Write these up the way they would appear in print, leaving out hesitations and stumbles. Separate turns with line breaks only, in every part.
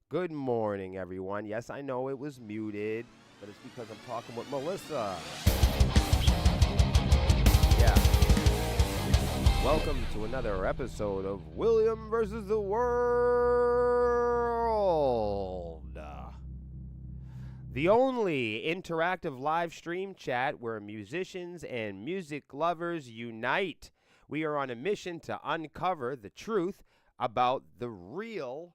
Good morning, everyone. Yes, I know it was muted, but it's because I'm talking with Melissa. Yeah. Welcome to another episode of William versus the World. The only interactive live stream chat where musicians and music lovers unite. We are on a mission to uncover the truth about the real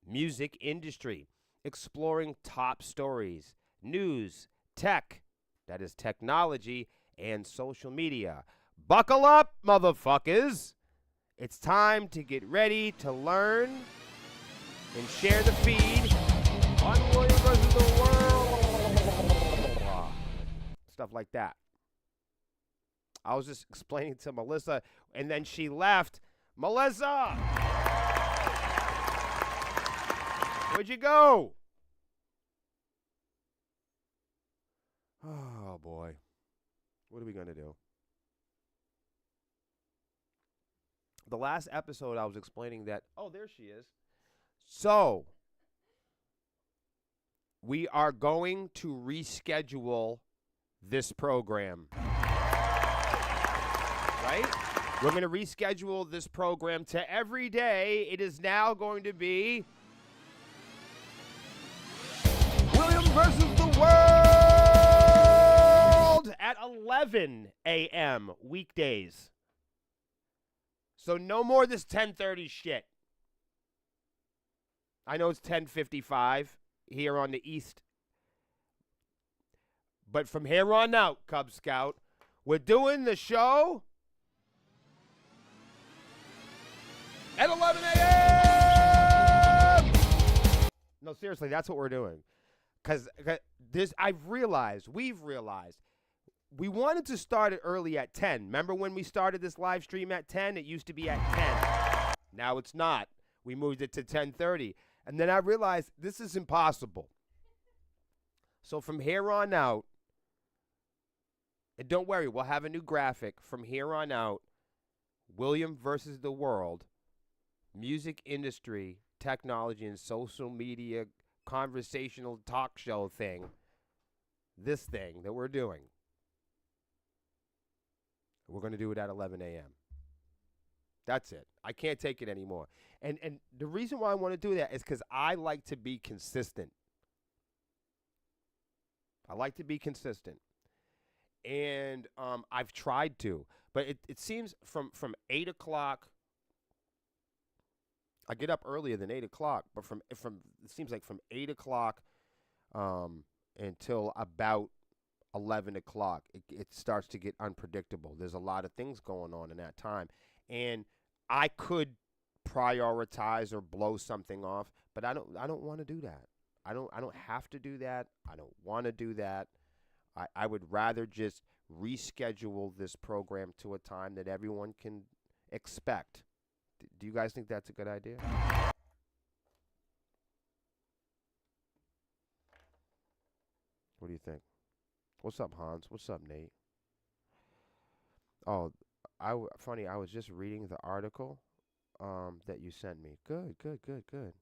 music industry, exploring top stories, news, tech, that is technology, and social media. Buckle up, motherfuckers. It's time to get ready to learn and share the feed on William versus the World. Stuff like that. I was just explaining to Melissa, and then she left. Melissa! Where'd you go? Oh, boy. What are we going to do? The last episode, I was explaining that. Oh, there she is. So, we are going to reschedule this program. Right? We're going to reschedule this program to every day. It is now going to be William versus the World at 11 a.m. weekdays. So no more this 10:30 shit. I know it's 10:55 here on the East. But from here on out, Cub Scout, we're doing the show at 11 a.m. No, seriously, that's what we're doing. Because we've realized, we wanted to start it early at 10. Remember when we started this live stream at 10? It used to be at 10. Now it's not. We moved it to 10:30. And then I realized this is impossible. So from here on out, and don't worry, we'll have a new graphic. From here on out, William versus the World, music industry, technology, and social media conversational talk show thing, this thing that we're doing, we're going to do it at 11 a.m. That's it. I can't take it anymore. And the reason why I want to do that is because I like to be consistent. I like to be consistent. And I've tried to. But it seems from 8 o'clock, I get up earlier than 8 o'clock, but from it seems like from 8 o'clock until about 11 o'clock, it starts to get unpredictable. There's a lot of things going on in that time. And I could prioritize or blow something off, but I don't want to do that. I don't have to do that. I don't want to do that. I would rather just reschedule this program to a time that everyone can expect. Do you guys think that's a good idea? What do you think? What's up, Hans? What's up, Nate? Oh, funny. I was just reading the article that you sent me. Good, good, good, good,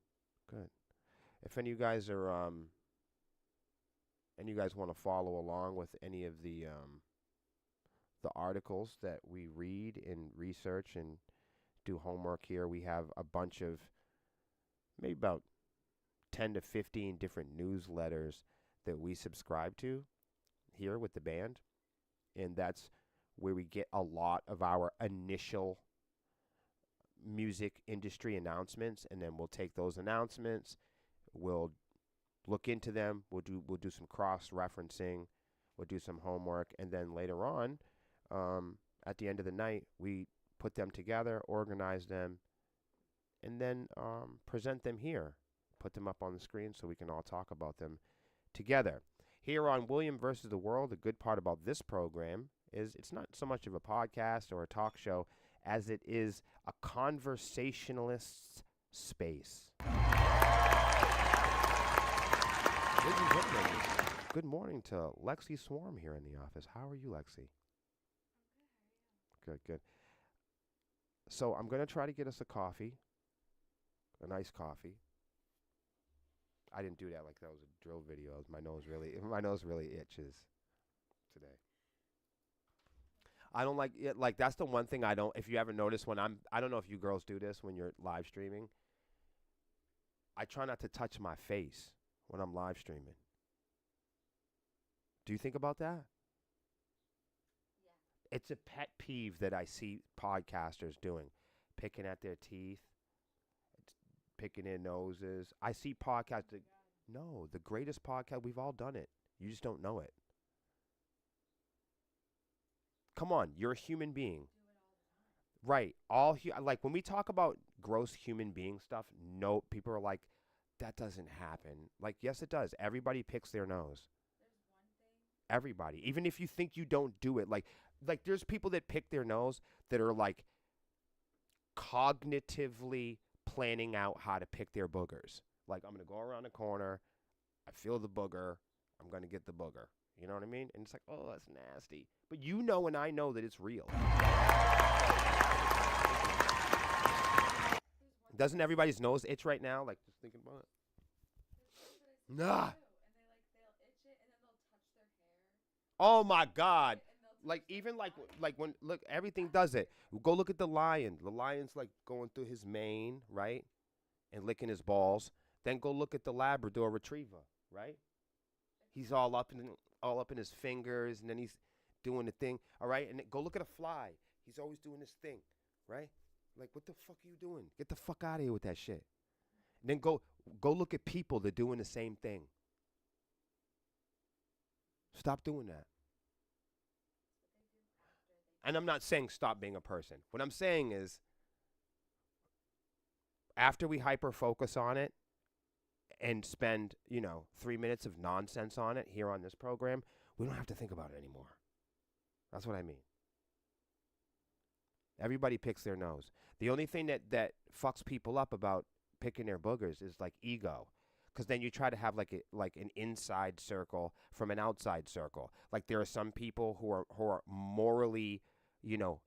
good. If any of you guys are and you guys want to follow along with any of the articles that we read and research and do homework here, we have a bunch of maybe about 10 to 15 different newsletters that we subscribe to here with the band, and that's where we get a lot of our initial music industry announcements, and then we'll take those announcements, we'll look into them, we'll do some cross referencing, we'll do some homework, and then later on, at the end of the night, we put them together, organize them, and then present them here, put them up on the screen so we can all talk about them together. Here on William versus the World, the good part about this program is it's not so much of a podcast or a talk show as it is a conversationalist's space. Ladies and gentlemen, good morning to Lexi Swarm here in the office. How are you, Lexi? Good, good. So I'm going to try to get us a coffee, a nice coffee. I didn't do that like that was a drill video. My nose really itches today. I don't like it. Like that's the one thing I don't. If you ever notice when I don't know if you girls do this when you're live streaming. I try not to touch my face when I'm live streaming. Do you think about that? It's a pet peeve that I see podcasters doing, picking at their teeth, picking their noses. I see podcasters. No, the greatest podcast. We've all done it. You just don't know it. Come on, you're a human being. Right. Like when we talk about gross human being stuff, no, people are like, that doesn't happen. Like, yes, it does. Everybody picks their nose. Everybody. Even if you think you don't do it, like there's people that pick their nose that are like cognitively planning out how to pick their boogers. Like, I'm going to go around the corner. I feel the booger. I'm going to get the booger. You know what I mean? And it's like, oh, that's nasty. But you know and I know that it's real. Doesn't everybody's nose itch right now? Like, just thinking about it. Nah. Oh, my God. Like, even like when, look, everything does it. Go look at the lion. The lion's, like, going through his mane, right? And licking his balls. Then go look at the Labrador Retriever, right? He's all up in his fingers, and then he's doing the thing, all right? And then go look at a fly. He's always doing this thing, right? Like, what the fuck are you doing? Get the fuck out of here with that shit. And then go look at people that are doing the same thing. Stop doing that. And I'm not saying stop being a person. What I'm saying is, after we hyper-focus on it and spend, 3 minutes of nonsense on it here on this program, we don't have to think about it anymore. That's what I mean. Everybody picks their nose. The only thing that fucks people up about picking their boogers is like ego. Because then you try to have like an inside circle from an outside circle. Like there are some people who are morally,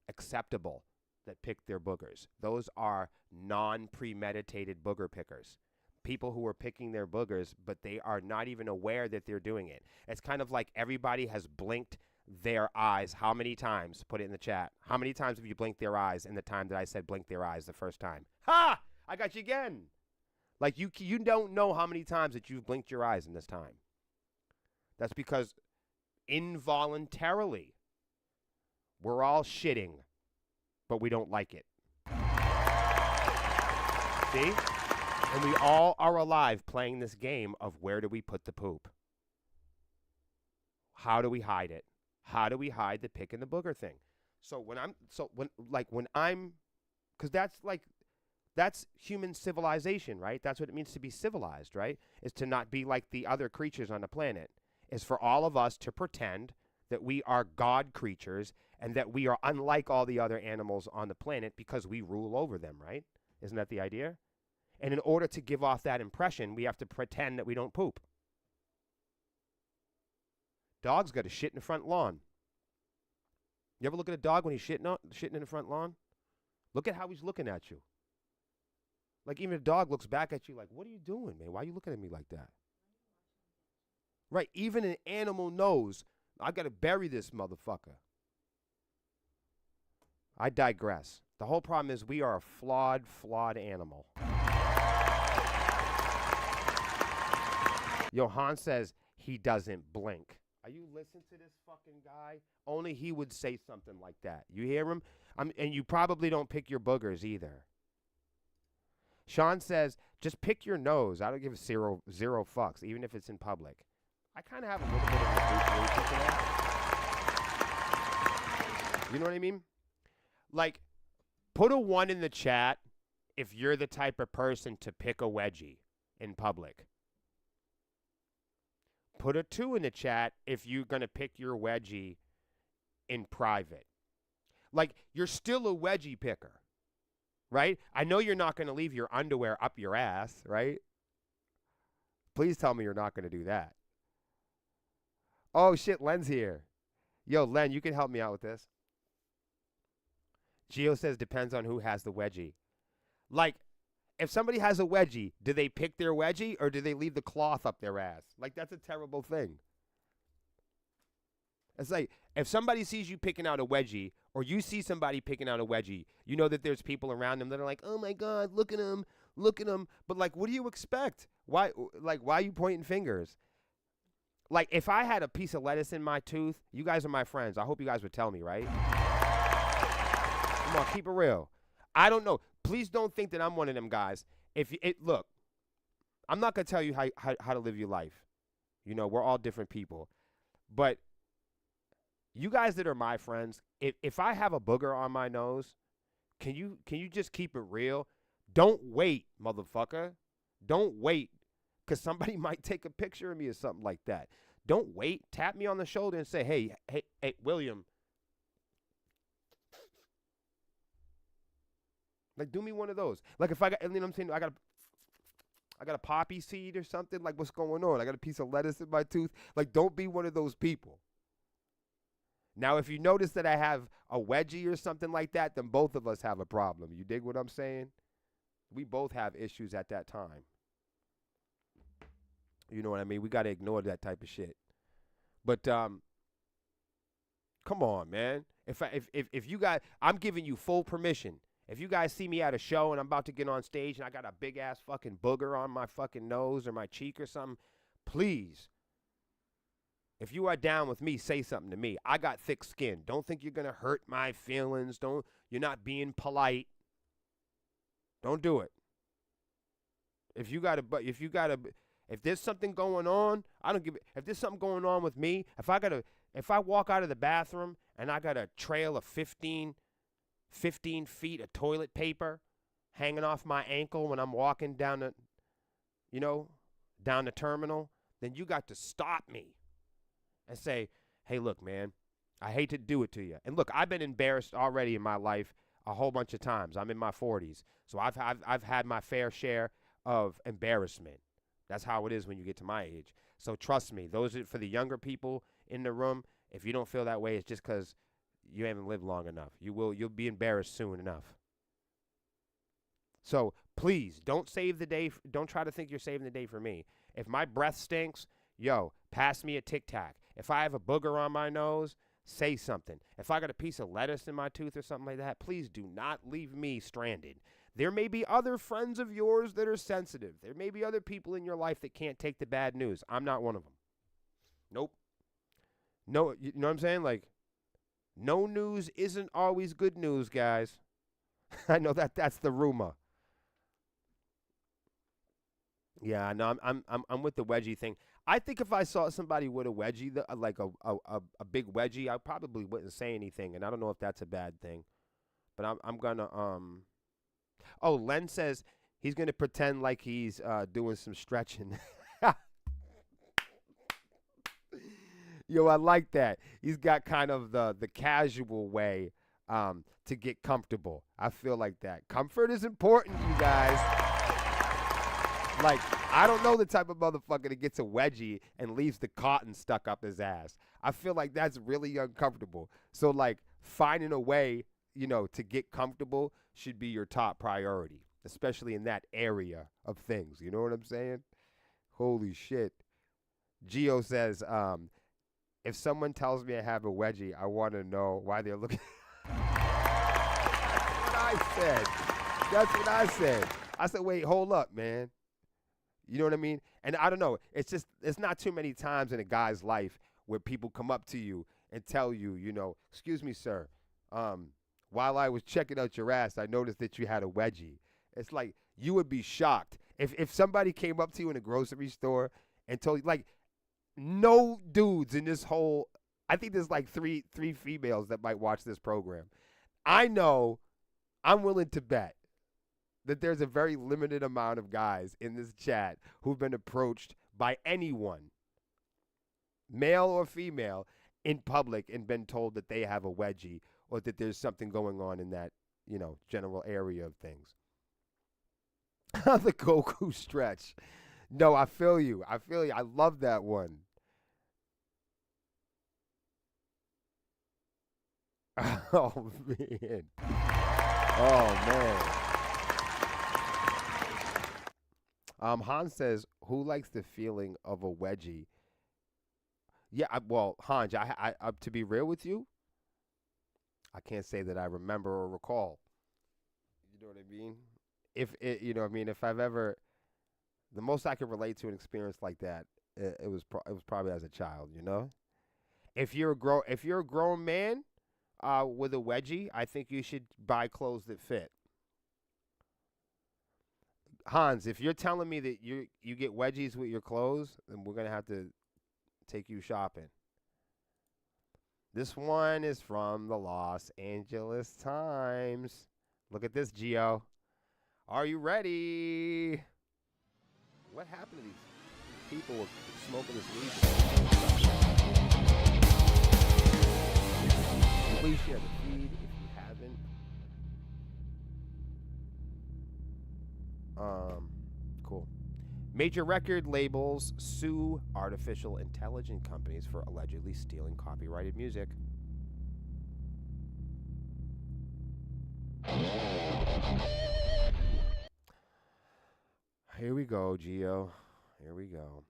acceptable that pick their boogers. Those are non-premeditated booger pickers. People who are picking their boogers, but they are not even aware that they're doing it. It's kind of like everybody has blinked their eyes. How many times? Put it in the chat. How many times have you blinked their eyes in the time that I said blink their eyes the first time? Ha! I got you again. Like you don't know how many times that you've blinked your eyes in this time. That's because involuntarily we're all shitting, but we don't like it. See? And we all are alive playing this game of where do we put the poop? How do we hide it? How do we hide the pick and the booger thing? Because that's human civilization, right? That's what it means to be civilized, right? Is to not be like the other creatures on the planet. Is for all of us to pretend that we are God creatures and that we are unlike all the other animals on the planet because we rule over them, right? Isn't that the idea? And in order to give off that impression, we have to pretend that we don't poop. Dog's got a shit in the front lawn. You ever look at a dog when he's shitting in the front lawn? Look at how he's looking at you. Like even a dog looks back at you like, what are you doing, man? Why are you looking at me like that? Right, even an animal knows, I got to bury this motherfucker. I digress. The whole problem is we are a flawed animal. Johan says he doesn't blink. Are you listening to this fucking guy? Only he would say something like that. You hear him? And you probably don't pick your boogers either. Sean says, just pick your nose. I don't give zero fucks, even if it's in public. I kind of have a little bit of appreciation for that. You know what I mean? Like, put a 1 in the chat if you're the type of person to pick a wedgie in public. Put a 2 in the chat if you're going to pick your wedgie in private. Like, you're still a wedgie picker, right? I know you're not going to leave your underwear up your ass, right? Please tell me you're not going to do that. Oh, shit, Len's here. Yo, Len, you can help me out with this. Gio says depends on who has the wedgie. Like, if somebody has a wedgie, do they pick their wedgie or do they leave the cloth up their ass? Like, that's a terrible thing. It's like, if somebody sees you picking out a wedgie or you see somebody picking out a wedgie, you know that there's people around them that are like, oh my God, look at him, look at him. But like, what do you expect? Why are you pointing fingers? Like, if I had a piece of lettuce in my tooth, you guys are my friends. I hope you guys would tell me, right? Come on, keep it real. I don't know. Please don't think that I'm one of them guys. Look, I'm not gonna tell you how to live your life. You know, we're all different people. But you guys that are my friends, if I have a booger on my nose, can you just keep it real? Don't wait, motherfucker. Don't wait, because somebody might take a picture of me or something like that. Don't wait. Tap me on the shoulder and say, hey, William. Like, do me one of those. Like, if I got, you know what I'm saying, I got a poppy seed or something. Like, what's going on? I got a piece of lettuce in my tooth. Like, don't be one of those people. Now, if you notice that I have a wedgie or something like that, then both of us have a problem. You dig what I'm saying? We both have issues at that time. You know what I mean? We got to ignore that type of shit. But come on, man. If you guys, I'm giving you full permission. If you guys see me at a show and I'm about to get on stage and I got a big ass fucking booger on my fucking nose or my cheek or something, please, if you are down with me, say something to me. I got thick skin. Don't think you're gonna hurt my feelings. You're not being polite. Don't do it. If there's something going on, I don't give it. If there's something going on with me, if I walk out of the bathroom and I got a trail of 15 feet of toilet paper hanging off my ankle when I'm walking down the terminal, then you got to stop me and say, hey, look, man, I hate to do it to you. And look, I've been embarrassed already in my life a whole bunch of times. I'm in my 40s, so I've had my fair share of embarrassment. That's how it is when you get to my age. So trust me, those are for the younger people in the room. If you don't feel that way, it's just because you haven't lived long enough. You'll be embarrassed soon enough. So please don't save the day. Don't try to think you're saving the day for me. If my breath stinks, yo, pass me a Tic Tac. If I have a booger on my nose, say something. If I got a piece of lettuce in my tooth or something like that, please do not leave me stranded. There may be other friends of yours that are sensitive. There may be other people in your life that can't take the bad news. I'm not one of them. Nope. No, you know what I'm saying? Like, no news isn't always good news, guys. I know that's the rumor. Yeah, no, I'm with the wedgie thing. I think if I saw somebody with a wedgie, like a big wedgie, I probably wouldn't say anything, and I don't know if that's a bad thing. But I'm gonna Oh, Len says he's gonna pretend like he's doing some stretching. Yo, I like that. He's got kind of the casual way to get comfortable. I feel like that. Comfort is important, you guys. Like, I don't know the type of motherfucker that gets a wedgie and leaves the cotton stuck up his ass. I feel like that's really uncomfortable. So, like, finding a way, to get comfortable should be your top priority, especially in that area of things. You know what I'm saying? Holy shit. Gio says, if someone tells me I have a wedgie, I want to know why they're looking. That's what I said. I said, wait, hold up, man. You know what I mean? And I don't know. It's not too many times in a guy's life where people come up to you and tell you, excuse me, sir, while I was checking out your ass, I noticed that you had a wedgie. It's like, you would be shocked. If somebody came up to you in a grocery store and told you, like, no dudes in this whole, I think there's like three females that might watch this program. I know, I'm willing to bet that there's a very limited amount of guys in this chat who've been approached by anyone, male or female, in public and been told that they have a wedgie or that there's something going on in that, general area of things. The Goku stretch. No, I feel you. I love that one. Oh, man. Oh, man. Hans says, "Who likes the feeling of a wedgie?" Yeah, well, Hans, to be real with you, I can't say that I remember or recall. You know what I mean? If it, you know, what I mean, if I've ever, the most I could relate to an experience like that, it was probably as a child. You know, if you're a grown man, with a wedgie, I think you should buy clothes that fit. Hans, if you're telling me that you get wedgies with your clothes, then we're gonna have to take you shopping. This one is from the Los Angeles Times. Look at this, Geo. Are you ready? What happened to these people with smoking this weed? Please share the feed if you haven't. Cool. Major record labels sue artificial intelligence companies for allegedly stealing copyrighted music. Here we go, Geo. Here we go.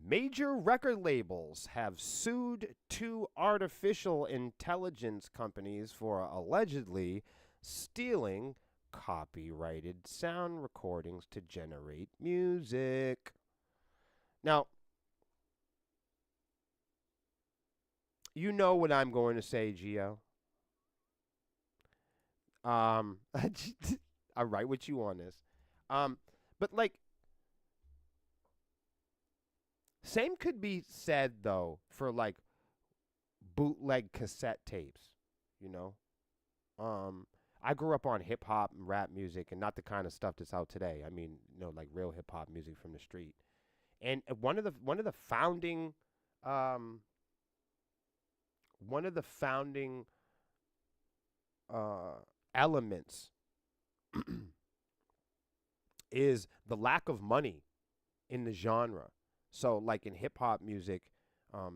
Major record labels have sued two artificial intelligence companies for allegedly stealing copyrighted sound recordings to generate music. Now, you know what I'm going to say, Gio. I'm right with you on this. But like, same could be said though for like bootleg cassette tapes. You know, I grew up on hip hop and rap music, and not the kind of stuff that's out today. I mean, like real hip hop music from the street. And one of the founding, um, one of the founding uh, elements is the lack of money in the genre. So, like in hip hop music,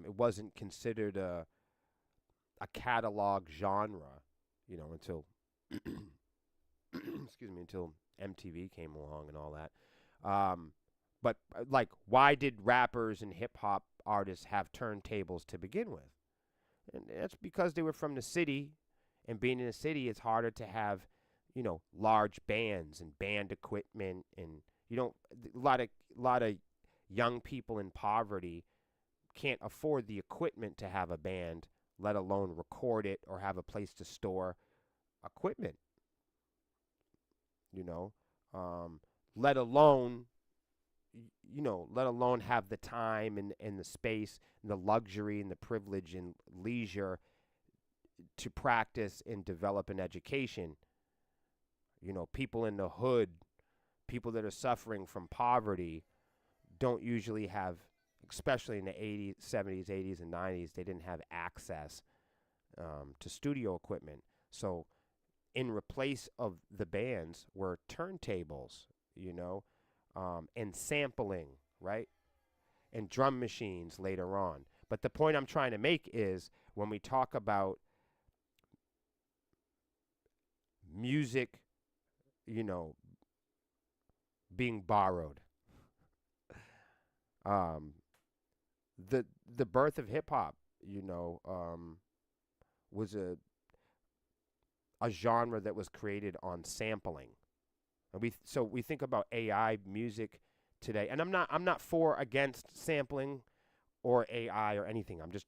it wasn't considered a catalog genre, until excuse me, until MTV came along and all that. But like, why did rappers and hip hop artists have turntables to begin with? And that's because they were from the city, and being in the city, it's harder to have, large bands and band equipment, and a lot of young people in poverty can't afford the equipment to have a band, let alone record it or have a place to store equipment. You know, let alone let alone have the time and the space and the luxury and the privilege and leisure to practice and develop an education. People in the hood, people that are suffering from poverty, don't usually have, especially in the 80s, 70s, 80s, and 90s, they didn't have access to studio equipment. So, in replace of the bands were turntables, and sampling, right? And drum machines later on. But the point I'm trying to make is when we talk about music, being borrowed, um, the birth of hip hop, was a genre that was created on sampling. And we think about AI music today, and I'm not for or against sampling or AI or anything. I'm just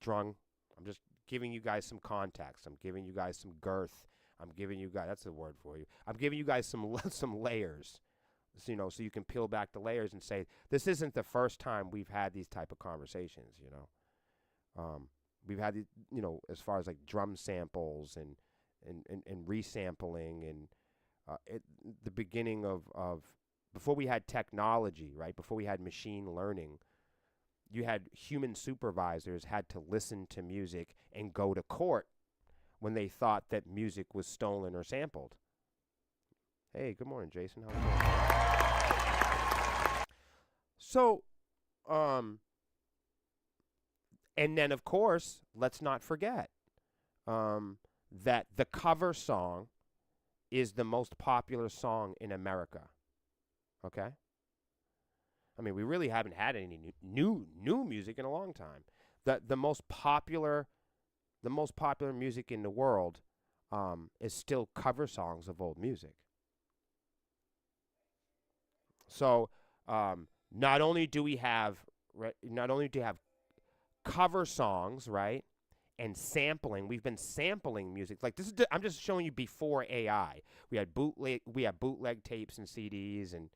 giving you guys some context. I'm giving you guys some girth. I'm giving you guys, that's a word for you. I'm giving you guys some layers. So you can peel back the layers and say this isn't the first time we've had these type of conversations. We've had as far as like drum samples and resampling and the beginning of before we had technology, right? Before we had machine learning, you had human supervisors had to listen to music and go to court when they thought that music was stolen or sampled. Hey, good morning, Jason. How are you? So, and then of course, let's not forget that the cover song is the most popular song in America. Okay? I mean, we really haven't had any new music in a long time. The most popular music in the world is still cover songs of old music. So not only do we have not only do you have cover songs, right? And sampling. We've been sampling music. Like this is I'm just showing you before AI. We had bootleg tapes and CDs and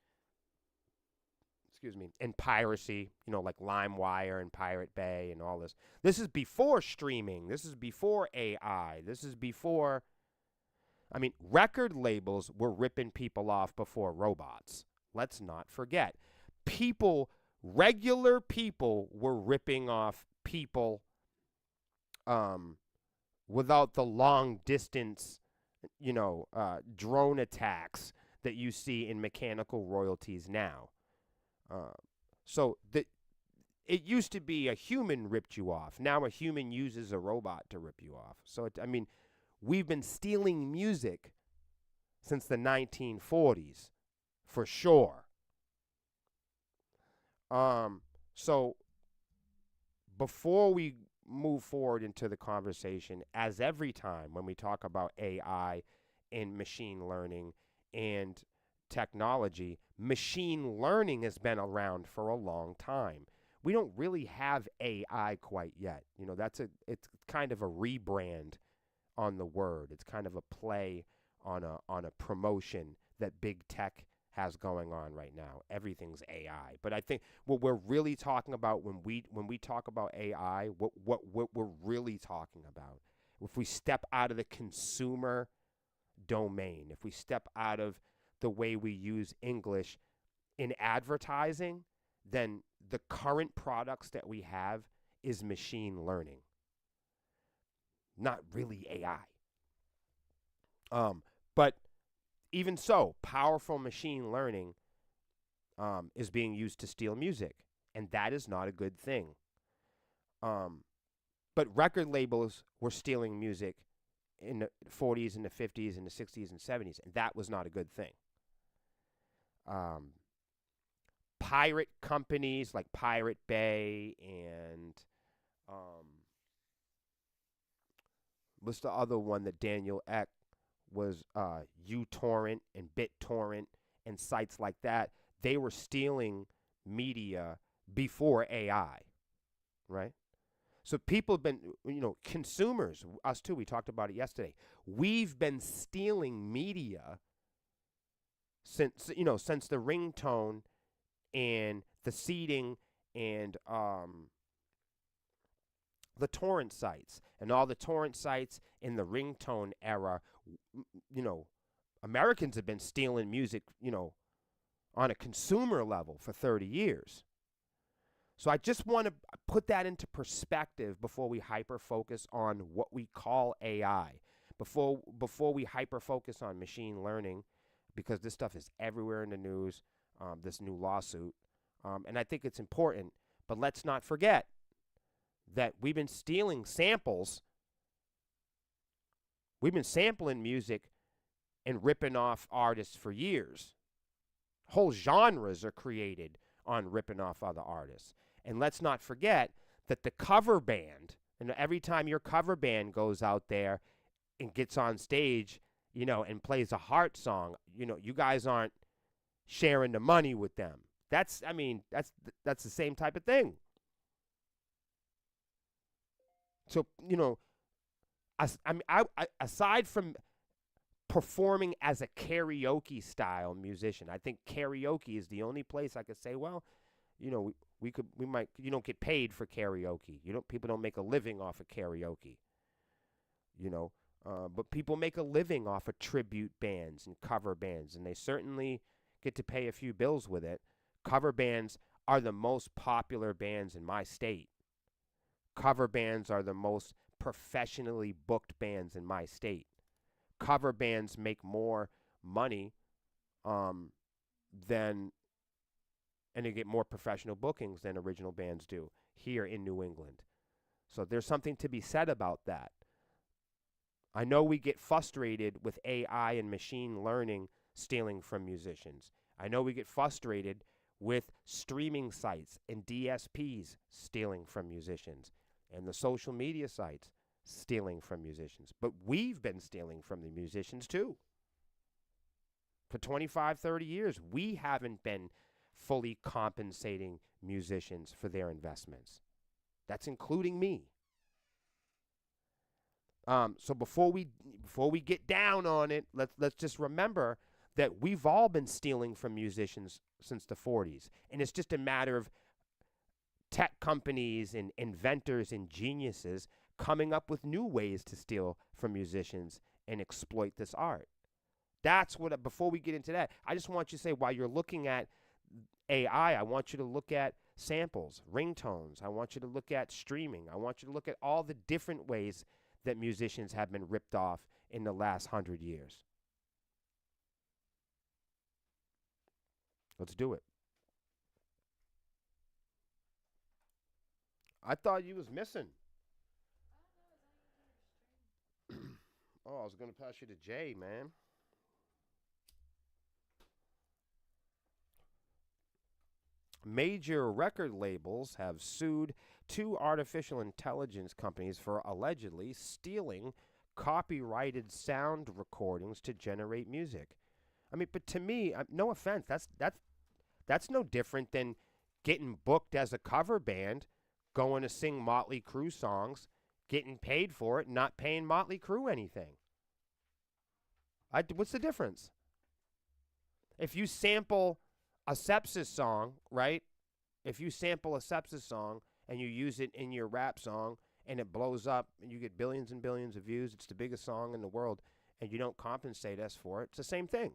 and piracy, like LimeWire and Pirate Bay and all this. This is before streaming. This is before AI. This is before I mean, record labels were ripping people off before robots. Let's not forget. Regular people were ripping off people um, without the long distance, drone attacks that you see in mechanical royalties now. Uh, it used to be a human ripped you off. Now a human uses a robot to rip you off. So, we've been stealing music since the 1940s, for sure. So before we move forward into the conversation, as every time when we talk about AI and machine learning and technology, machine learning has been around for a long time. We don't really have AI quite yet. It's kind of a rebrand on the word. It's kind of a play on a promotion that big tech has going on right now. Everything's AI. But I think what we're really talking about when we talk about AI, what we're really talking about, if we step out of the consumer domain, if we step out of the way we use English in advertising, then the current products that we have is machine learning, not really AI. But even so, powerful machine learning is being used to steal music, and that is not a good thing. But record labels were stealing music in the 40s and the 50s and the 60s and 70s, and that was not a good thing. Pirate companies like Pirate Bay and what's the other one that Daniel Ek was uTorrent and BitTorrent and sites like that. They were stealing media before AI, right? So people have been, consumers, us too, we talked about it yesterday. We've been stealing media since the ringtone and the seeding and the torrent sites and all the torrent sites in the ringtone era. Americans have been stealing music, on a consumer level for 30 years. So I just want to put that into perspective before we hyper focus on what we call AI, before we hyper focus on machine learning, because this stuff is everywhere in the news, this new lawsuit. And I think it's important, but let's not forget that we've been stealing samples. We've been sampling music and ripping off artists for years. Whole genres are created on ripping off other artists. And let's not forget that the cover band, and every time your cover band goes out there and gets on stage, and plays a Heart song, you guys aren't sharing the money with them. That's the same type of thing. So, aside from performing as a karaoke style musician, I think karaoke is the only place I could say, well, we might, you don't get paid for karaoke. People don't make a living off of karaoke. But people make a living off of tribute bands and cover bands, and they certainly get to pay a few bills with it. Cover bands are the most popular bands in my state. Cover bands are the most professionally booked bands in my state. Cover bands make more money than, and they get more professional bookings than original bands do here in New England. So there's something to be said about that. I know we get frustrated with AI and machine learning stealing from musicians. I know we get frustrated with streaming sites and DSPs stealing from musicians and the social media sites stealing from musicians. But we've been stealing from the musicians too. For 25, 30 years, we haven't been fully compensating musicians for their investments. That's including me. So before we get down on it, let's just remember that we've all been stealing from musicians since the 40s, and it's just a matter of tech companies and inventors and geniuses coming up with new ways to steal from musicians and exploit this art. That's what, before we get into that, I just want you to say, while you're looking at AI, I want you to look at samples, ringtones. I want you to look at streaming. I want you to look at all the different ways that musicians have been ripped off in the last 100 years. Let's do it. I thought you was missing. Oh, I was going to pass you to Jay, man. Major record labels have sued two artificial intelligence companies for allegedly stealing copyrighted sound recordings to generate music. I mean, but to me, no offense, that's no different than getting booked as a cover band, going to sing Motley Crue songs, getting paid for it, not paying Motley Crue anything. What's the difference? If you sample a Sepsis song, right? If you sample a Sepsis song and you use it in your rap song and it blows up and you get billions and billions of views, it's the biggest song in the world, and you don't compensate us for it, it's the same thing.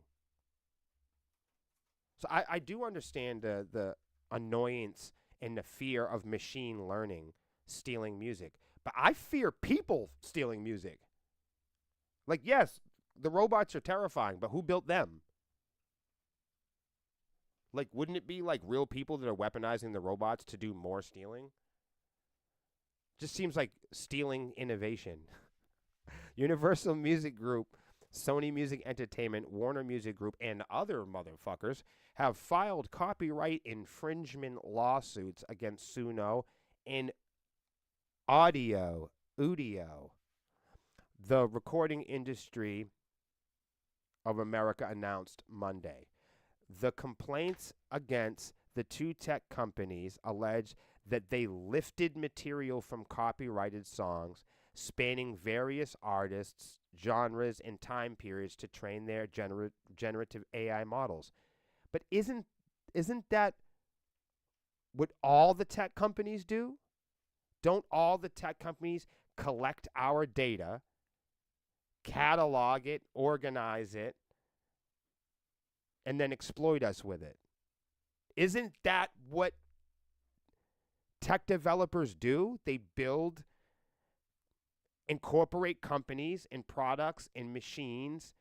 So I do understand the annoyance and the fear of machine learning stealing music, but I fear people stealing music. Like, yes, the robots are terrifying, but who built them? Like, wouldn't it be like real people that are weaponizing the robots to do more stealing? Just seems like stealing innovation. Universal Music Group, Sony Music Entertainment, Warner Music Group, and other motherfuckers have filed copyright infringement lawsuits against Suno and Udio. The Recording Industry of America announced Monday. The complaints against the two tech companies allege that they lifted material from copyrighted songs spanning various artists, genres, and time periods to train their generative AI models. But isn't that what all the tech companies do? Don't all the tech companies collect our data, catalog it, organize it, and then exploit us with it? Isn't that what tech developers do? They incorporate companies and products and machines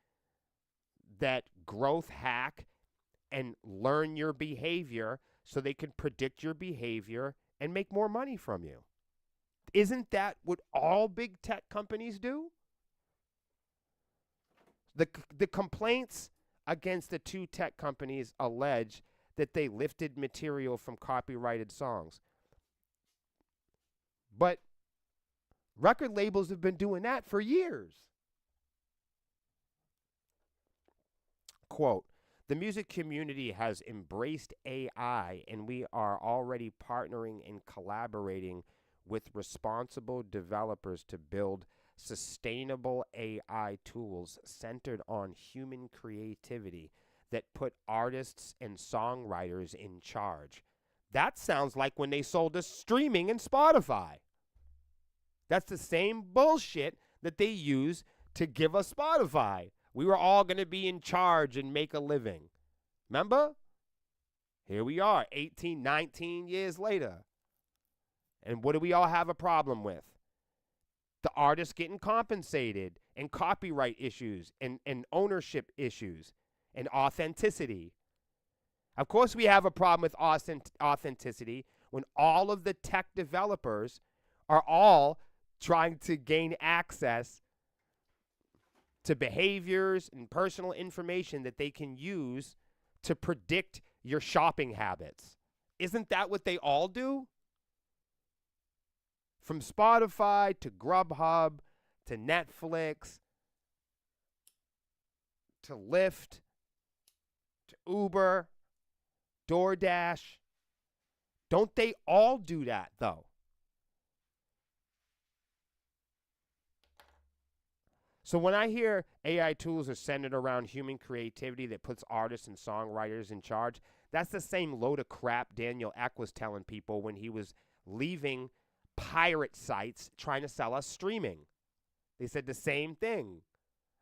that growth hack and learn your behavior so they can predict your behavior and make more money from you. Isn't that what all big tech companies do? The complaints against the two tech companies allege that they lifted material from copyrighted songs. But record labels have been doing that for years. Quote, the music community has embraced AI, and we are already partnering and collaborating with responsible developers to build sustainable AI tools centered on human creativity that put artists and songwriters in charge. That sounds like when they sold us streaming and Spotify. That's the same bullshit that they use to give us Spotify. We were all going to be in charge and make a living. Remember? Here we are, 18, 19 years later. And what do we all have a problem with? The artists getting compensated, and copyright issues, and ownership issues, and authenticity. Of course we have a problem with authenticity when all of the tech developers are all trying to gain access to behaviors and personal information that they can use to predict your shopping habits. Isn't that what they all do? From Spotify to Grubhub to Netflix to Lyft to Uber, DoorDash. Don't they all do that, though? So when I hear AI tools are centered around human creativity that puts artists and songwriters in charge, that's the same load of crap Daniel Ek was telling people when he was leaving pirate sites trying to sell us streaming. They said the same thing,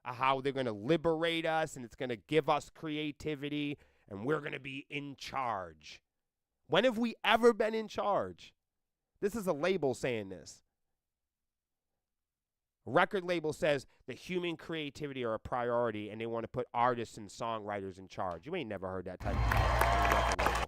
how they're going to liberate us and it's going to give us creativity and we're going to be in charge. When have we ever been in charge? This is a label saying this. Record label says that human creativity are a priority and they want to put artists and songwriters in charge. You ain't never heard that type of record label.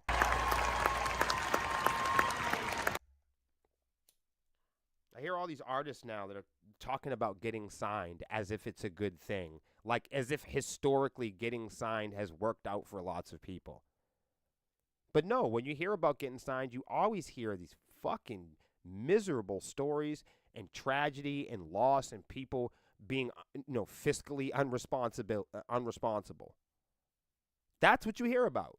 I hear all these artists now that are talking about getting signed as if it's a good thing. Like as if historically getting signed has worked out for lots of people. But no, when you hear about getting signed, you always hear these fucking miserable stories and tragedy and loss and people being, fiscally unresponsible. That's what you hear about.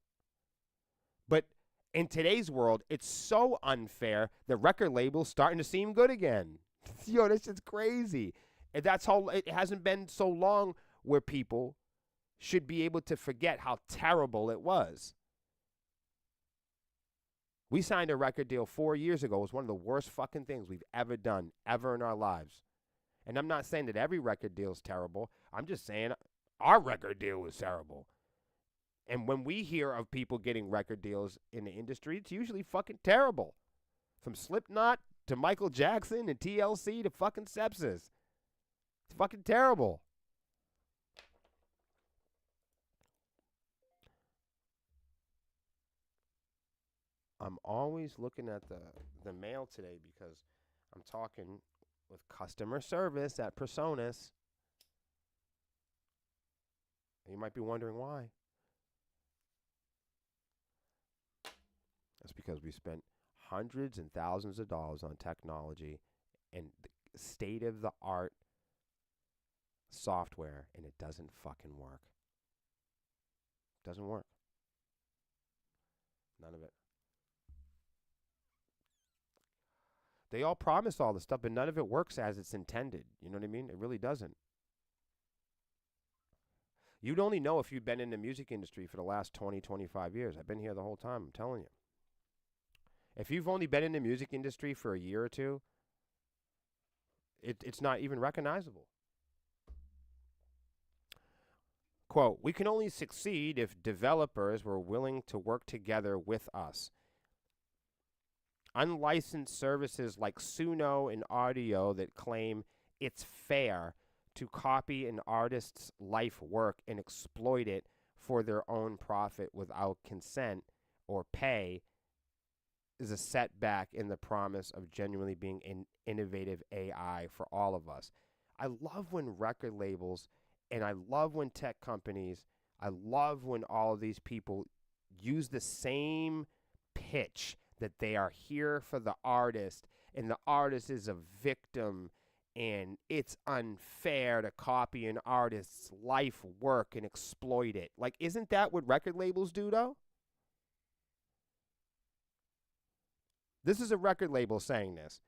But in today's world, it's so unfair that record labels starting to seem good again. This is crazy. And that's how it hasn't been so long where people should be able to forget how terrible it was. We signed a record deal 4 years ago. It was one of the worst fucking things we've ever done, ever in our lives. And I'm not saying that every record deal is terrible. I'm just saying our record deal was terrible. And when we hear of people getting record deals in the industry, it's usually fucking terrible. From Slipknot to Michael Jackson and TLC to fucking Sepsis. It's fucking terrible. I'm always looking at the mail today because I'm talking with customer service at Personas. You might be wondering why. That's because we spent hundreds and thousands of dollars on technology and state-of-the-art software, and it doesn't fucking work. It doesn't work. None of it. They all promise all this stuff, but none of it works as it's intended. You know what I mean? It really doesn't. You'd only know if you'd been in the music industry for the last 20, 25 years. I've been here the whole time, I'm telling you. If you've only been in the music industry for a year or two, it's not even recognizable. Quote, "We can only succeed if developers were willing to work together with us. Unlicensed services like Suno and Audio that claim it's fair to copy an artist's life work and exploit it for their own profit without consent or pay is a setback in the promise of genuinely being an innovative AI for all of us." I love when record labels and I love when tech companies, I love when all of these people use the same pitch that they are here for the artist and the artist is a victim and it's unfair to copy an artist's life work and exploit it. Like, isn't that what record labels do, though? This is a record label saying this.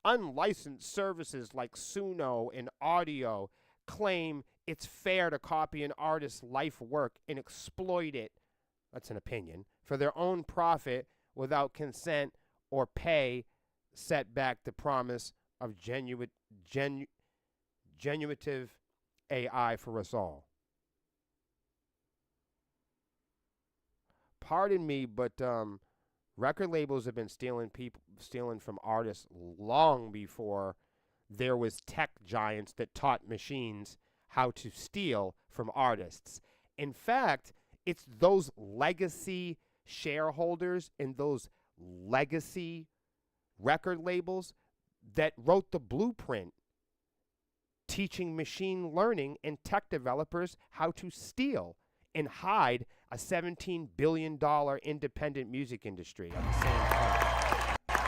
Unlicensed services like Suno and Audio claim it's fair to copy an artist's life work and exploit it, that's an opinion, for their own profit without consent or pay, set back the promise of genuative AI for us all. Pardon me, but record labels have been stealing from artists long before there was tech giants that taught machines how to steal from artists. In fact, it's those legacy shareholders and those legacy record labels that wrote the blueprint teaching machine learning and tech developers how to steal and hide a $17 billion independent music industry at the same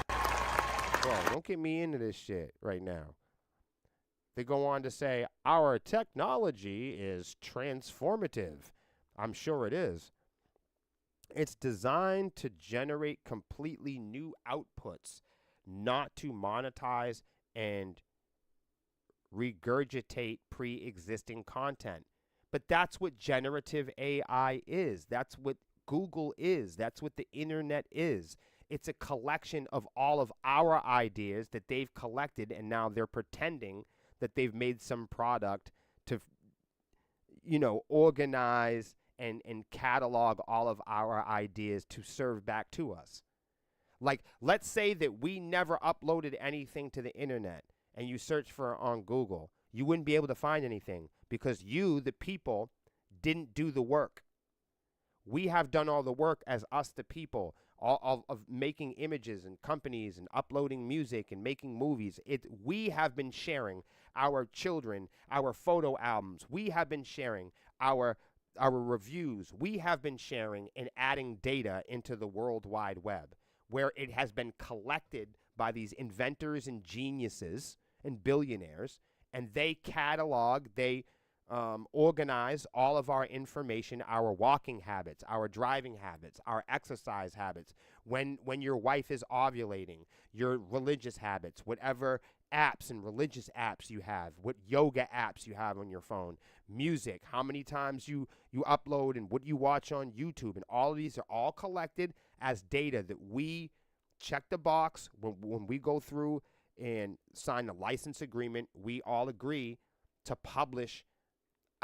time. Bro, don't get me into this shit right now. They go on to say, our technology is transformative. I'm sure it is. It's designed to generate completely new outputs, not to monetize and regurgitate pre-existing content. But that's what generative AI is. That's what Google is. That's what the internet is. It's a collection of all of our ideas that they've collected, and now they're pretending that they've made some product to, organize and catalog all of our ideas to serve back to us. Like, let's say that we never uploaded anything to the internet and you search for it on Google. You wouldn't be able to find anything because you, the people, didn't do the work. We have done all the work as us, the people, all of making images and companies and uploading music and making movies. We have been sharing our children, our photo albums. We have been sharing our reviews. We have been sharing and adding data into the World Wide Web, where it has been collected by these inventors and geniuses and billionaires, and they catalog, they organize all of our information, our walking habits, our driving habits, our exercise habits, when your wife is ovulating, your religious habits, whatever apps and religious apps you have, what yoga apps you have on your phone, music, how many times you upload and what you watch on YouTube, and all of these are all collected as data that we check the box when we go through and sign the license agreement. We all agree to publish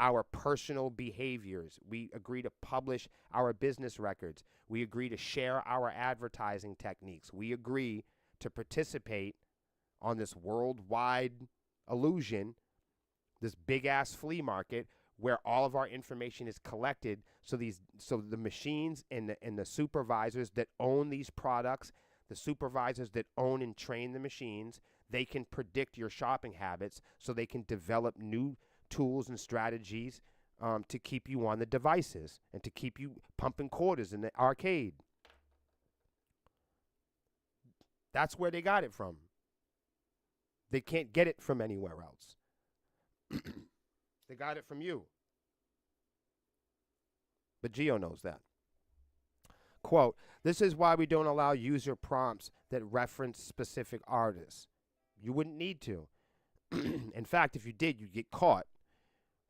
our personal behaviors. We agree to publish our business records. We agree to share our advertising techniques. We agree to participate on this worldwide illusion, this big ass flea market where all of our information is collected. So the machines and the supervisors that own these products, the supervisors that own and train the machines, they can predict your shopping habits so they can develop new tools and strategies to keep you on the devices and to keep you pumping quarters in the arcade. That's where they got it from. They can't get it from anywhere else. They got it from you. But Geo knows that. Quote, this is why we don't allow user prompts that reference specific artists. You wouldn't need to. In fact, if you did, you'd get caught.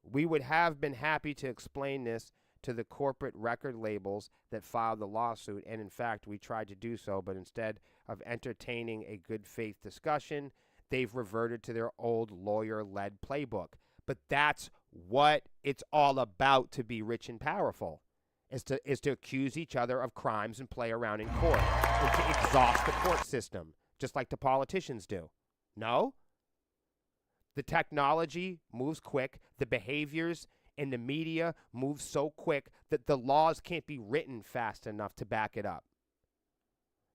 We would have been happy to explain this to the corporate record labels that filed the lawsuit, and in fact, we tried to do so, but instead of entertaining a good faith discussion, they've reverted to their old lawyer-led playbook. But that's what it's all about to be rich and powerful, is to accuse each other of crimes and play around in court and to exhaust the court system, just like the politicians do. No? The technology moves quick. The behaviors in the media move so quick that the laws can't be written fast enough to back it up.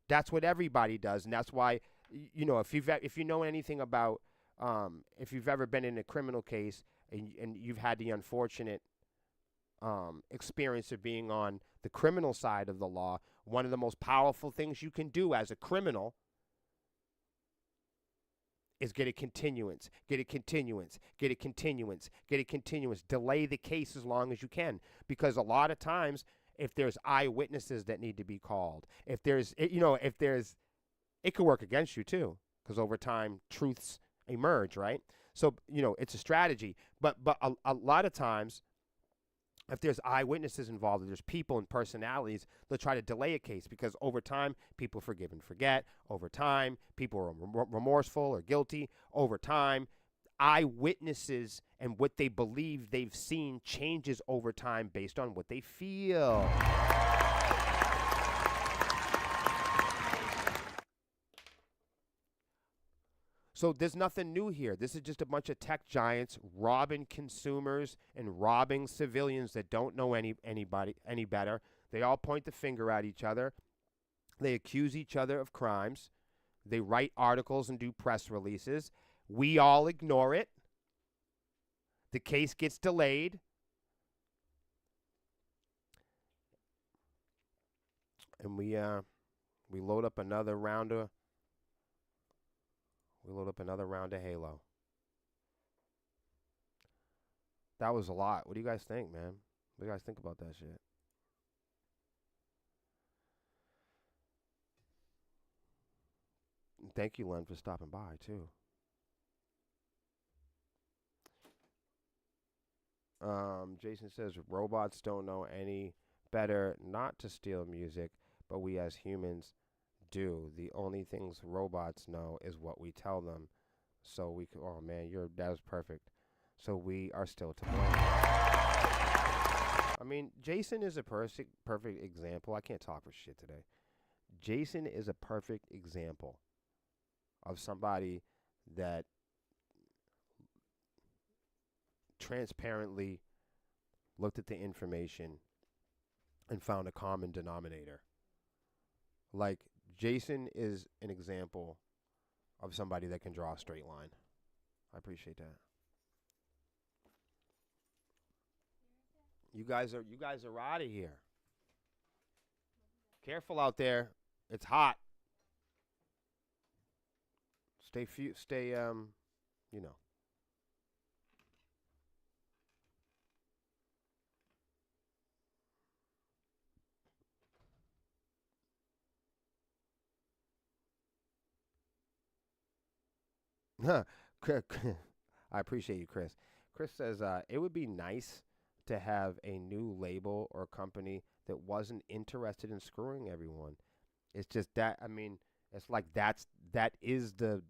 That's what everybody does, and that's why, if you know anything about, if you've ever been in a criminal case and you've had the unfortunate experience of being on the criminal side of the law, one of the most powerful things you can do as a criminal is get a continuance, get a continuance, get a continuance, get a continuance. Delay the case as long as you can, because a lot of times, if there's eyewitnesses that need to be called, if there's, it could work against you too, because over time, truths emerge, right? So, it's a strategy. But a lot of times, if there's eyewitnesses involved, if there's people and personalities, they'll try to delay a case because over time, people forgive and forget. Over time, people are remorseful or guilty. Over time, eyewitnesses and what they believe they've seen changes over time based on what they feel. So there's nothing new here. This is just a bunch of tech giants robbing consumers and robbing civilians that don't know any better. They all point the finger at each other. They accuse each other of crimes. They write articles and do press releases. We all ignore it. The case gets delayed. and we load up another round of Halo. That was a lot. What do you guys think, man? What do you guys think about that shit? And thank you, Len, for stopping by too. Jason says robots don't know any better not to steal music, but we as humans do. The only things robots know is what we tell them. So we could, oh man, that was perfect. So we are still to blame. I mean, Jason is a perfect example. I can't talk for shit today. Jason is a perfect example of somebody that transparently looked at the information and found a common denominator. Like, Jason is an example of somebody that can draw a straight line. I appreciate that. You guys are out of here. Careful out there. It's hot. Stay you know. I appreciate you, Chris. Chris says it would be nice to have a new label or company that wasn't interested in screwing everyone. It's just that I mean, it's like that is the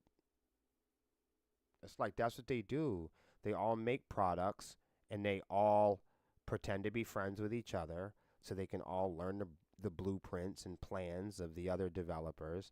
it's like that's what they do. They all make products and they all pretend to be friends with each other so they can all learn the blueprints and plans of the other developers.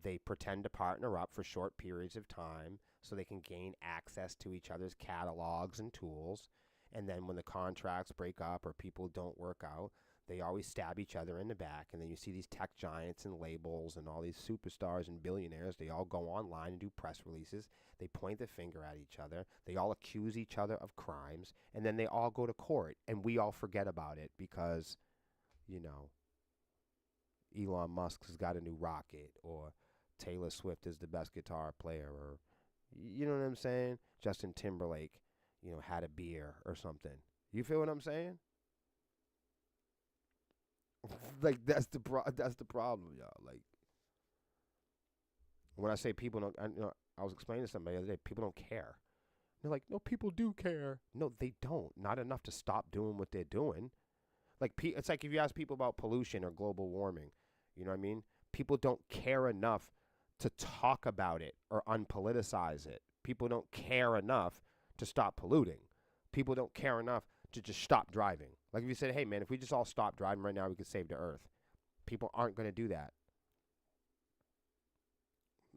They pretend to partner up for short periods of time so they can gain access to each other's catalogs and tools. And then when the contracts break up or people don't work out, they always stab each other in the back. And then you see these tech giants and labels and all these superstars and billionaires. They all go online and do press releases. They point the finger at each other. They all accuse each other of crimes. And then they all go to court. And we all forget about it because, you know, Elon Musk has got a new rocket, or Taylor Swift is the best guitar player, or you know what I'm saying? Justin Timberlake, had a beer or something. You feel what I'm saying? Like that's the problem, y'all. Like when I say people don't, I was explaining to somebody the other day. People don't care. They're like, no, people do care. No, they don't. Not enough to stop doing what they're doing. Like it's like if you ask people about pollution or global warming, you know what I mean? People don't care enough to talk about it or unpoliticize it. People don't care enough to stop polluting. People don't care enough to just stop driving. Like if you said, hey man, if we just all stop driving right now, we could save the earth. People aren't going to do that.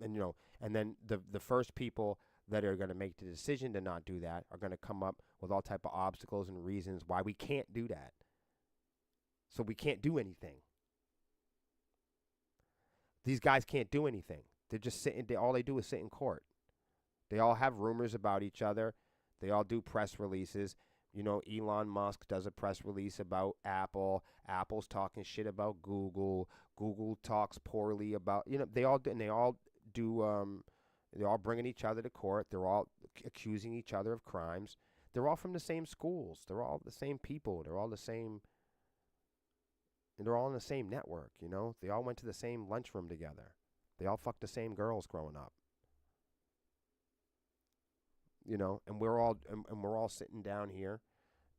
And and then the first people that are going to make the decision to not do that are going to come up with all type of obstacles and reasons why we can't do that. So we can't do anything. These guys can't do anything. They're just sitting. All they do is sit in court. They all have rumors about each other. They all do press releases. Elon Musk does a press release about Apple. Apple's talking shit about Google. Google talks poorly about, they all do, and they all do, they're all bringing each other to court. They're all accusing each other of crimes. They're all from the same schools. They're all the same people. They're all the same, and they're all in the same network, They all went to the same lunchroom together. They all fucked the same girls growing up. And we're all sitting down here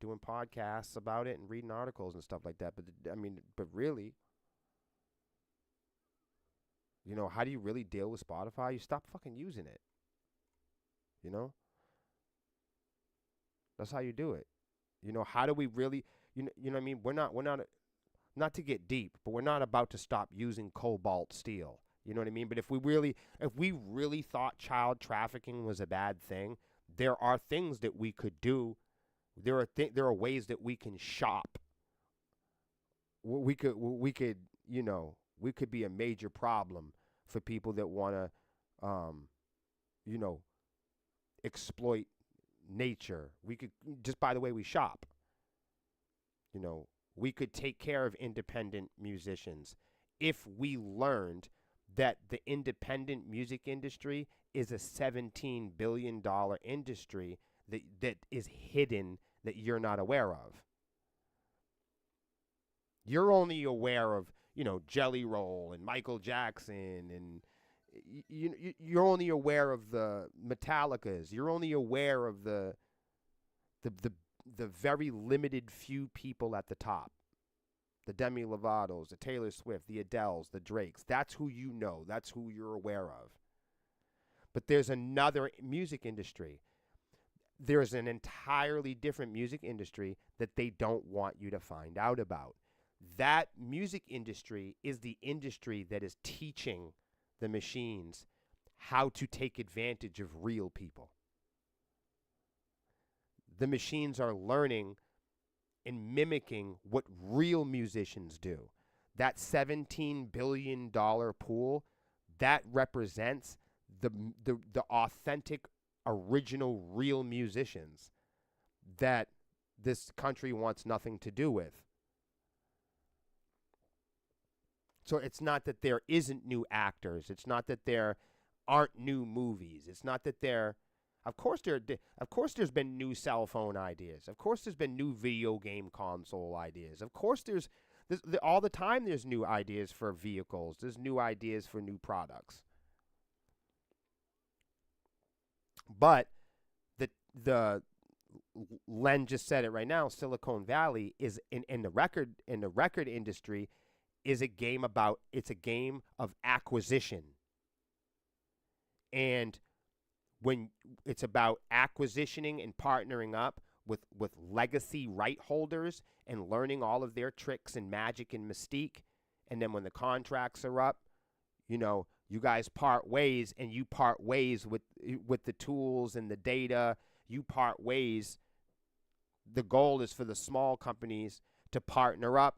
doing podcasts about it and reading articles and stuff like that. But really, how do you really deal with Spotify? You stop fucking using it. You know, that's how you do it. How do we really, you know what I mean? Not to get deep, but we're not about to stop using cobalt steel. You know what I mean? But if we really thought child trafficking was a bad thing, there are things that we could do. There are ways that we can shop. We could be a major problem for people that want to, you know, exploit nature. We could, just by the way we shop. We could take care of independent musicians if we learned that the independent music industry is a $17 billion industry that is hidden, that you're not aware of. You're only aware of, Jelly Roll and Michael Jackson, and you're only aware of the Metallicas. You're only aware of the very limited few people at the top. The Demi Lovatos, the Taylor Swift, the Adeles, the Drakes. That's who you know. That's who you're aware of. But there's another music industry. There's an entirely different music industry that they don't want you to find out about. That music industry is the industry that is teaching the machines how to take advantage of real people. The machines are learning and mimicking what real musicians do. That $17 billion pool, that represents the authentic, original, real musicians that this country wants nothing to do with. So it's not that there isn't new actors. It's not that there aren't new movies. It's not that there... Of course there's been new cell phone ideas. Of course there's been new video game console ideas. Of course there's all the time there's new ideas for vehicles. There's new ideas for new products. But the Len just said it right now, Silicon Valley is in the record industry is a game of acquisition. And when it's about acquisitioning and partnering up with legacy right holders and learning all of their tricks and magic and mystique, and then when the contracts are up, you guys part ways, and you part ways with the tools and the data. You part ways. The goal is for the small companies to partner up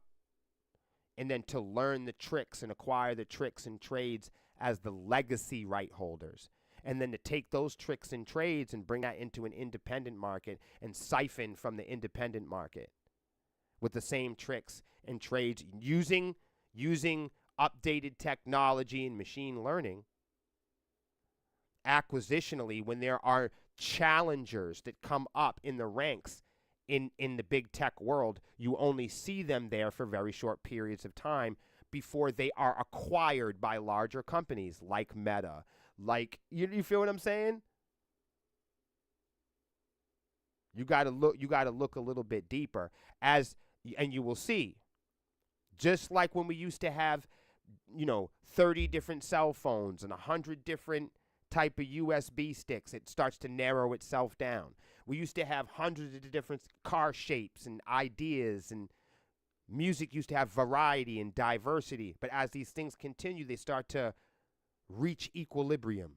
and then to learn the tricks and acquire the tricks and trades as the legacy right holders. And then to take those tricks and trades and bring that into an independent market and siphon from the independent market with the same tricks and trades using updated technology and machine learning. Acquisitionally, when there are challengers that come up in the ranks in the big tech world, you only see them there for very short periods of time before they are acquired by larger companies like Meta. Like, you feel what I'm saying? You got to look a little bit deeper and you will see, just like when we used to have 30 different cell phones and 100 different type of USB sticks, it starts to narrow itself down. We used to have hundreds of different car shapes and ideas, and music used to have variety and diversity. But as these things continue, they start to reach equilibrium.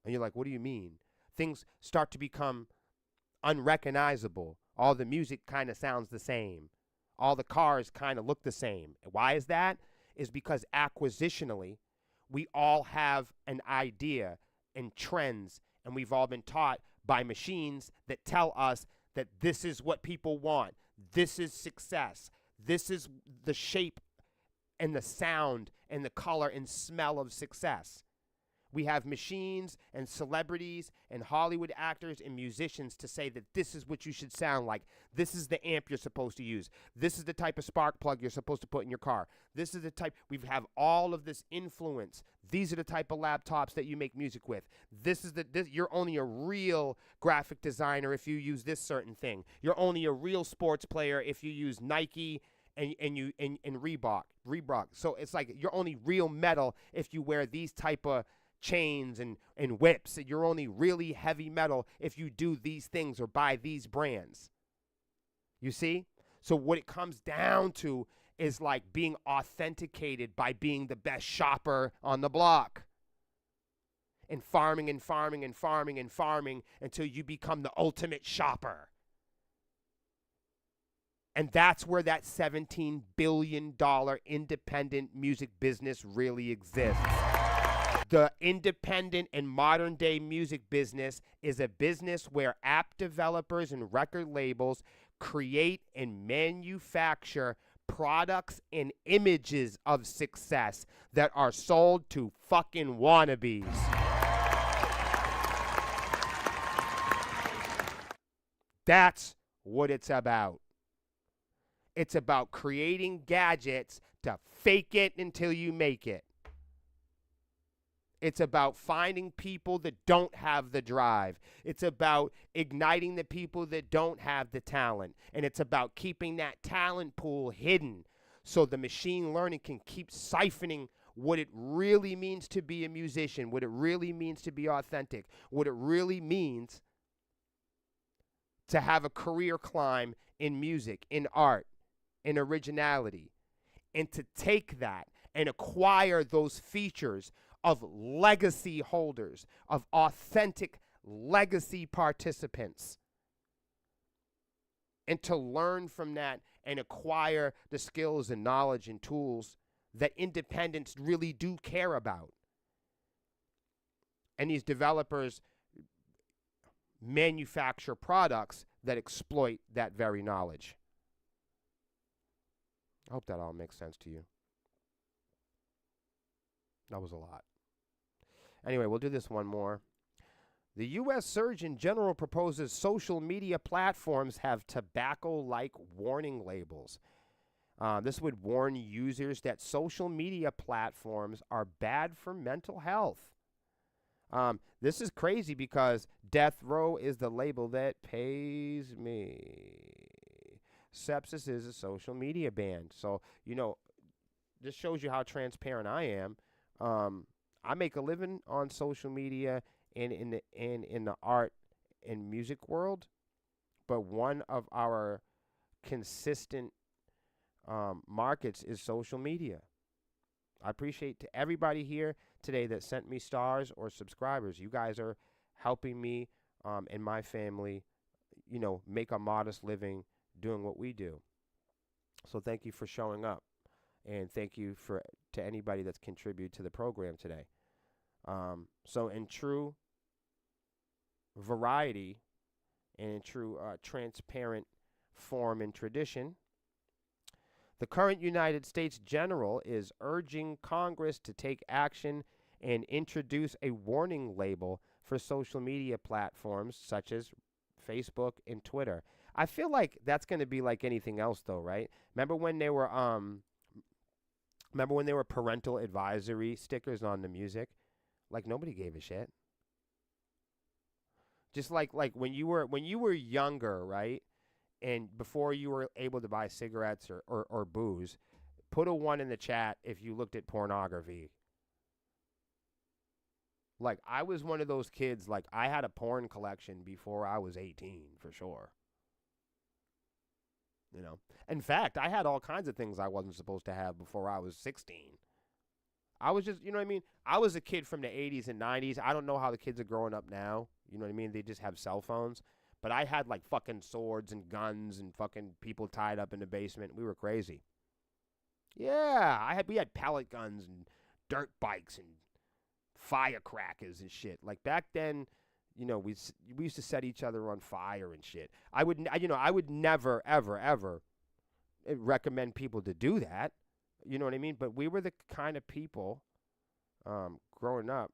And you're like, what do you mean? Things start to become unrecognizable. All the music kind of sounds the same. All the cars kind of look the same. Why is that? Is because acquisitionally, we all have an idea and trends, and we've all been taught by machines that tell us that this is what people want. This is success. This is the shape and the sound and the color and smell of success. We have machines and celebrities and Hollywood actors and musicians to say that this is what you should sound like. This is the amp you're supposed to use. This is the type of spark plug you're supposed to put in your car. This is the type. We have all of this influence. These are the type of laptops that you make music with. You're only a real graphic designer if you use this certain thing. You're only a real sports player if you use Nike and Reebok. So it's like you're only real metal if you wear these type of chains and whips. You're only really heavy metal if you do these things or buy these brands. You see? So what it comes down to is like being authenticated by being the best shopper on the block. And farming and farming and farming and farming until you become the ultimate shopper. And that's where that $17 billion independent music business really exists. The independent and modern day music business is a business where app developers and record labels create and manufacture products and images of success that are sold to fucking wannabes. That's what it's about. It's about creating gadgets to fake it until you make it. It's about finding people that don't have the drive. It's about igniting the people that don't have the talent. And it's about keeping that talent pool hidden so the machine learning can keep siphoning what it really means to be a musician, what it really means to be authentic, what it really means to have a career climb in music, in art, in originality, and to take that and acquire those features of legacy holders, of authentic legacy participants, and to learn from that and acquire the skills and knowledge and tools that independents really do care about. And these developers manufacture products that exploit that very knowledge. I hope that all makes sense to you. That was a lot. Anyway, we'll do this one more. The U.S. Surgeon General proposes social media platforms have tobacco-like warning labels. This would warn users that social media platforms are bad for mental health. This is crazy because death row is the label that pays me. Sepsis is a social media ban. So, this shows you how transparent I am. I make a living on social media and in the art and music world, but one of our consistent markets is social media. I appreciate to everybody here today that sent me stars or subscribers. You guys are helping me and my family, make a modest living doing what we do. So thank you for showing up, and thank you to anybody that's contributed to the program today. So in true variety and in true transparent form and tradition, the current United States General is urging Congress to take action and introduce a warning label for social media platforms such as Facebook and Twitter. I feel like that's going to be like anything else, though, right? Remember when they were parental advisory stickers on the music? Like nobody gave a shit. Just like when you were younger, right? And before you were able to buy cigarettes or booze, put a 1 in the chat if you looked at pornography. Like, I was one of those kids, like, I had a porn collection before I was 18, for sure. In fact, I had all kinds of things I wasn't supposed to have before I was 16. I was just, I was a kid from the 80s and 90s. I don't know how the kids are growing up now. You know what I mean? They just have cell phones. But I had, like, fucking swords and guns and fucking people tied up in the basement. We were crazy. Yeah, we had pellet guns and dirt bikes and firecrackers and shit. Like, back then, we used to set each other on fire and shit. I would never, ever, ever recommend people to do that. You know what I mean? But we were the kind of people, growing up,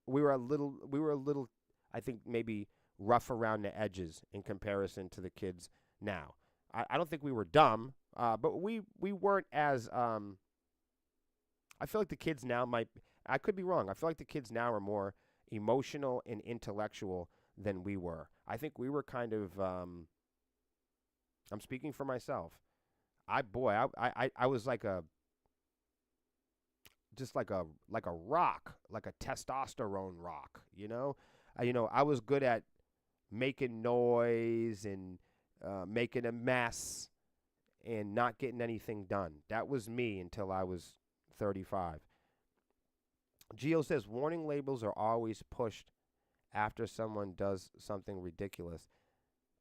we were a little, I think maybe rough around the edges in comparison to the kids now. I don't think we were dumb, but we weren't as, I feel like the kids now I could be wrong. I feel like the kids now are more emotional and intellectual than we were. I think we were kind of, I'm speaking for myself. I was like just like a rock, like a testosterone rock, I was good at making noise and making a mess and not getting anything done. That was me until I was 35. Gio says warning labels are always pushed after someone does something ridiculous.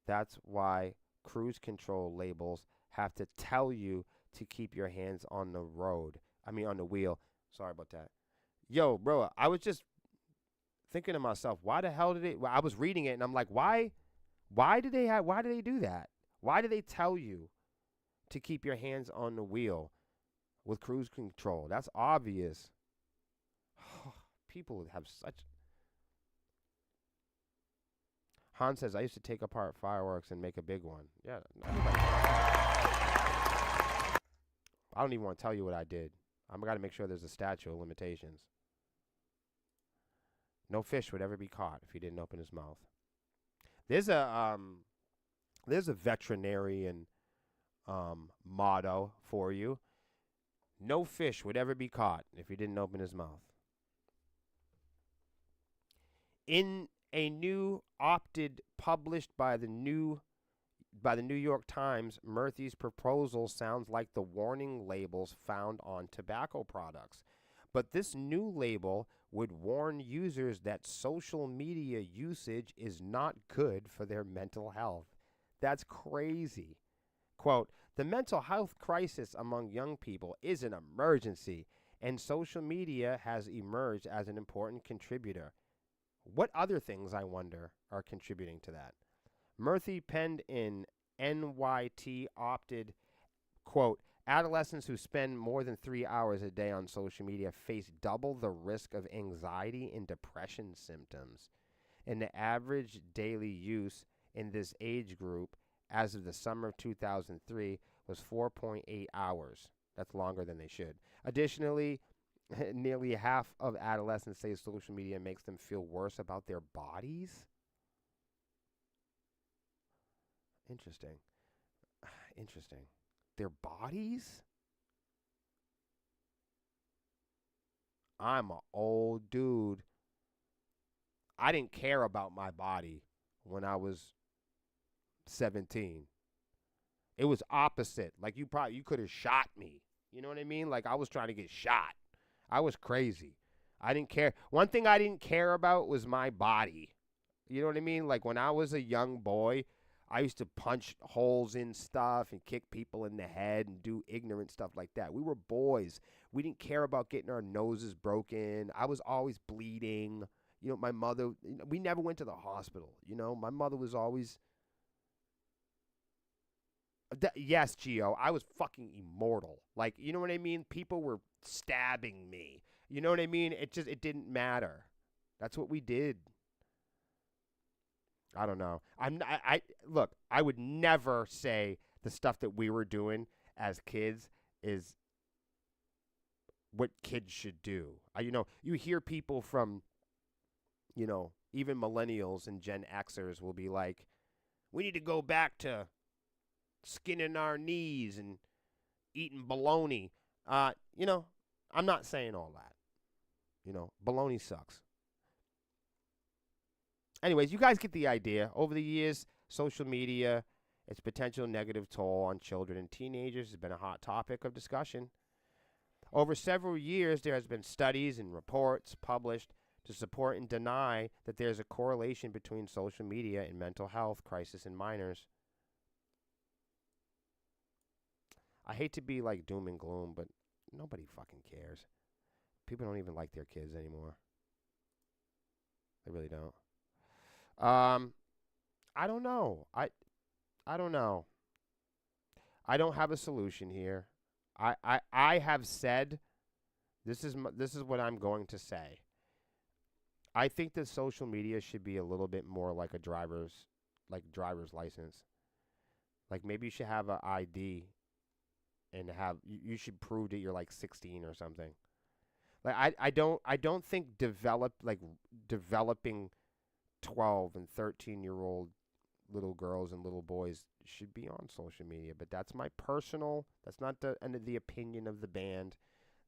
That's why cruise control labels have to tell you to keep your hands on the on the wheel. Sorry about that. Yo, bro, I was just thinking to myself, why the hell did I was reading it and I'm like, why do they do that? Why do they tell you to keep your hands on the wheel with cruise control. That's obvious. People have such. Han says, I used to take apart fireworks and make a big one. Yeah. I don't even want to tell you what I did. I'm got to make sure there's a statute of limitations. No fish would ever be caught if he didn't open his mouth. There's a veterinarian motto for you. No fish would ever be caught if he didn't open his mouth. In a new opted published by the New York Times, Murthy's proposal sounds like the warning labels found on tobacco products. But this new label would warn users that social media usage is not good for their mental health. That's crazy. Quote, the mental health crisis among young people is an emergency, and social media has emerged as an important contributor. What other things, I wonder, are contributing to that? Murthy penned in NYT opted, quote, adolescents who spend more than 3 hours a day on social media face double the risk of anxiety and depression symptoms. And the average daily use in this age group as of the summer of 2003 was 4.8 hours. That's longer than they should. Additionally, nearly half of adolescents say social media makes them feel worse about their bodies. Interesting. Interesting. Their bodies? I'm an old dude. I didn't care about my body when I was 17. It was opposite. Like you could have shot me. You know what I mean? Like I was trying to get shot. I was crazy. I didn't care. One thing I didn't care about was my body. You know what I mean? Like when I was a young boy, I used to punch holes in stuff and kick people in the head and do ignorant stuff like that. We were boys. We didn't care about getting our noses broken. I was always bleeding. You know, my mother, we never went to the hospital. You know, my mother was always, yes, Gio, I was fucking immortal. Like, you know what I mean? People were stabbing me. You know what I mean? It didn't matter. That's what we did. I don't know. Look, I would never say the stuff that we were doing as kids is what kids should do. You hear people from, even millennials and Gen Xers will be like, we need to go back to skinning our knees and eating bologna. I'm not saying all that. Bologna sucks. Anyways, you guys get the idea. Over the years, social media, its potential negative toll on children and teenagers has been a hot topic of discussion. Over several years, there has been studies and reports published to support and deny that there's a correlation between social media and mental health crisis in minors. I hate to be like doom and gloom, but nobody fucking cares. People don't even like their kids anymore. They really don't. I don't know. I don't know. I don't have a solution here. I have said, this is what I'm going to say. I think that social media should be a little bit more like a driver's license. Like maybe you should have an ID and you should prove that you're like 16 or something. Like I don't think developing 12 and 13-year-old little girls and little boys should be on social media, but that's my personal, that's not the opinion of the band.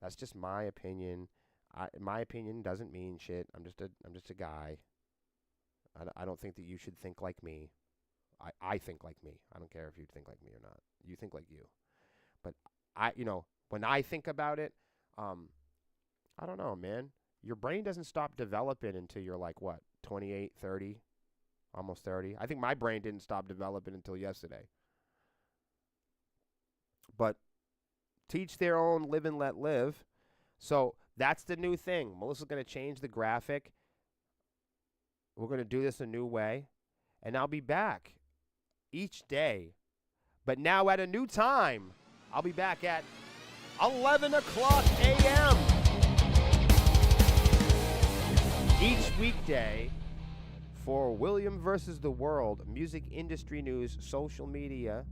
That's just my opinion. My opinion doesn't mean shit. I'm just a guy. I don't think that you should think like me. I think like me. I don't care if you think like me or not. You think like you. But when I think about it, I don't know, man. Your brain doesn't stop developing until you're like, what, 28, 30, almost 30. I think my brain didn't stop developing until yesterday. But teach their own, live and let live. So that's the new thing. Melissa's going to change the graphic. We're going to do this a new way. And I'll be back each day But now at a new time. I'll be back at 11 o'clock a.m. each weekday for William versus the World, music industry news, social media,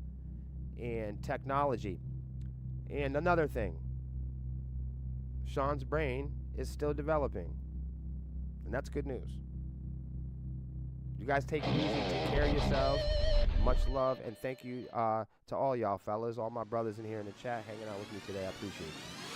and technology. And another thing, Sean's brain is still developing, and that's good news. You guys take it easy, take care of yourselves. Much love, and thank you to all y'all fellas, all my brothers in here in the chat hanging out with me today. I appreciate you.